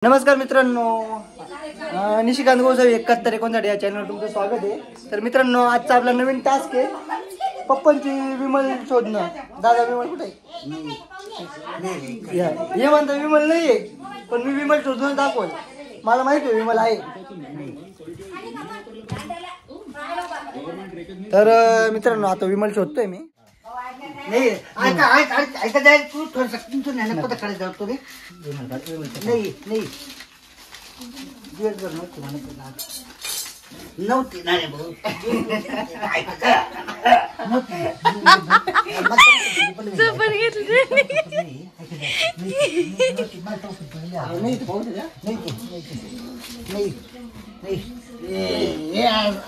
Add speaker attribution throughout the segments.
Speaker 1: नमस्कार मित्रांनो, निशिकांत गोसावी 71 या चॅनलवर तुमचं स्वागत आहे। तर मित्रांनो, आजचा आपला नवीन टास्क आहे पप्पांची विमल शोधणं। दादा विमल कुठे आहे? हे म्हणतात विमल नाही आहे, पण मी विमल शोधून दाखवल। मला माहिती आहे विमल आहे। तर मित्रांनो, आता विमल शोधतोय मी।
Speaker 2: नहीं ऐका जाए तू थोड़ा सा तू नहीं पता खड़े जाओ तो नहीं नहीं दिवसभर नव्हती म्हणत नव्हती नाही भाऊ
Speaker 3: सुपर घेतली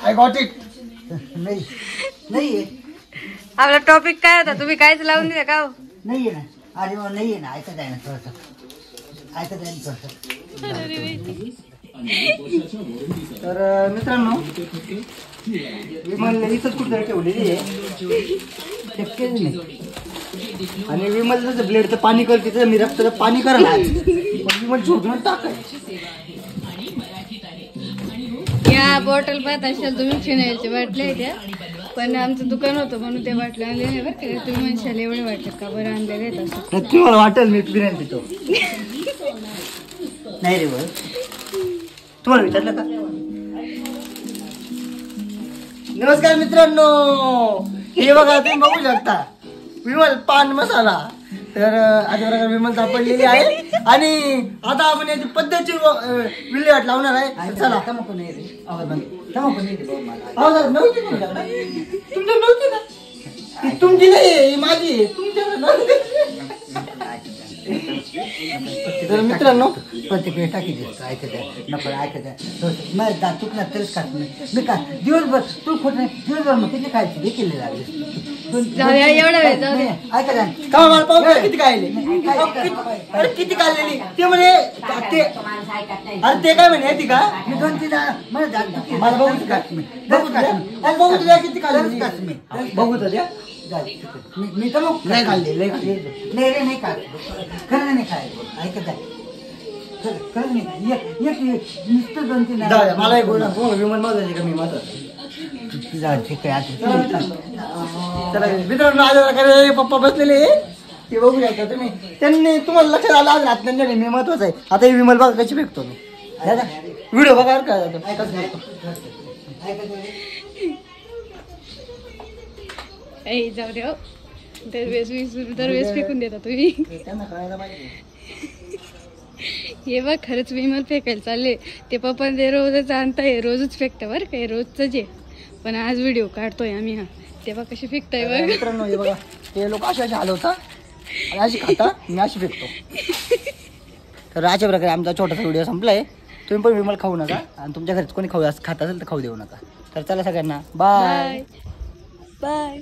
Speaker 1: आय गॉट इट।
Speaker 2: नहीं नहीं
Speaker 3: आपला टॉपिक काय होता? तुम्ही कायच लावून दिलं का?
Speaker 2: नहीं है ना, अरे वो नहीं है ना, ऐका जाए ना थोड़ा सा ऐका जाए थोड़ा सा।
Speaker 1: तर मित्रांनो, विमल इथंच कुठेतरी ठेवलेली आहे, शक्यच नाही। आणि विमल जसं ब्लेडचं पाणी करते तसं मी रक्ताचं पाणी करणार, पण विमल शोधून टाकाय।
Speaker 3: या बॉटल पाहत असाल तुम्ही, फिनाईलच्या बाटल्या आहेत त्या, पण आमचं दुकान होतं म्हणून त्या बाटल्या आणलेल्या बरं का। तुम्ही म्हणशाल एवढे वाटत का बरं आणलेले आहेत असं?
Speaker 1: नक्की मला वाटेल मी फिरायला तिथं।
Speaker 2: नहीं रे भाऊ
Speaker 1: तुम्हाला विचारलं का? नमस्कार मित्रांनो, हे बघा तुम्ही बघू शकता विमल पान मसाला। तर आज बघा विमल सापडलेली आहे आणि आता आपण याची पद्धतशीर विल्हेवाट लावणार आहे। चला
Speaker 2: तमको नहीं रे तमको नहीं रे भाऊ मला
Speaker 1: आवाज नव्हती तुमच्याकडे? तुमच्या नव्हती ना? ती तुमची नाही, ही माझी आहे। तुमच्याकडे नव्हती। तर मित्रांनो,
Speaker 2: प्रतिक्रिया टाकी देतो ऐका जाए नको ऐका जाए मैं दात चुकणार तरीच खात नाही मी का दिवसभर तू खोट नाही दिवसभर मग किती खायची देखील लागले
Speaker 3: जाऊया एवढा वेळ जाऊ दे।
Speaker 2: ऐका जाए
Speaker 1: का मला पाहू किती खायले? अरे किती खाल्लेली ते म्हणे ते, अरे ते काय म्हणे ती का
Speaker 2: मी 2-3 मला दात
Speaker 1: मला बघू द्या बघू द्या किती खाल्लेली
Speaker 2: मी
Speaker 1: बघू द्या।
Speaker 2: मी तर मग
Speaker 1: नाही खाल्ले लय खाल्ले
Speaker 2: नाही रे नाही खात खरं नाही खायचं ऐका जाए खरं नाही एक नुसतं 2-3
Speaker 1: जाऊ द्या, मला एक बोल ना, विमान माझं का मी माझं।
Speaker 2: ठीक आहे
Speaker 1: चला मित्रांनो, आज प्रकारे पप्पा बसलेले ते बघू शकता तुम्ही। त्यांनी तुम्हाला लक्षात आलं आज रात्री मी महत्वाचं आहे। आता ही विमल बघा कशी फेकतो मी। दादा व्हिडिओ बघा का ऐकाच फेकतो।
Speaker 3: ए जाऊ दे हो, दरवेळेस फेकून देता तुम्ही।
Speaker 1: त्यांना कळायला पाहिजे।
Speaker 3: हे बघ, खरंच विमल फेकायला चालले ते पप्पा ते रोजच आणताय, रोजच फेकता बरं काय, रोजचं जे, पण आज व्हिडिओ काढतोय आम्ही। हा तेव्हा कशी फेकताय बघ
Speaker 1: मित्रांनो, हे बघा ते लोक अशी हलवता आणि अशी खाता, मी अशी फेकतो। तर अशा प्रकारे आमचा छोटासा व्हिडिओ संपलाय। तुम्ही पण विमल खाऊ नका आणि तुमच्या घरात कोणी खाऊ खात असेल तर खाऊ देऊ नका। तर चला सगळ्यांना बाय
Speaker 3: बाय.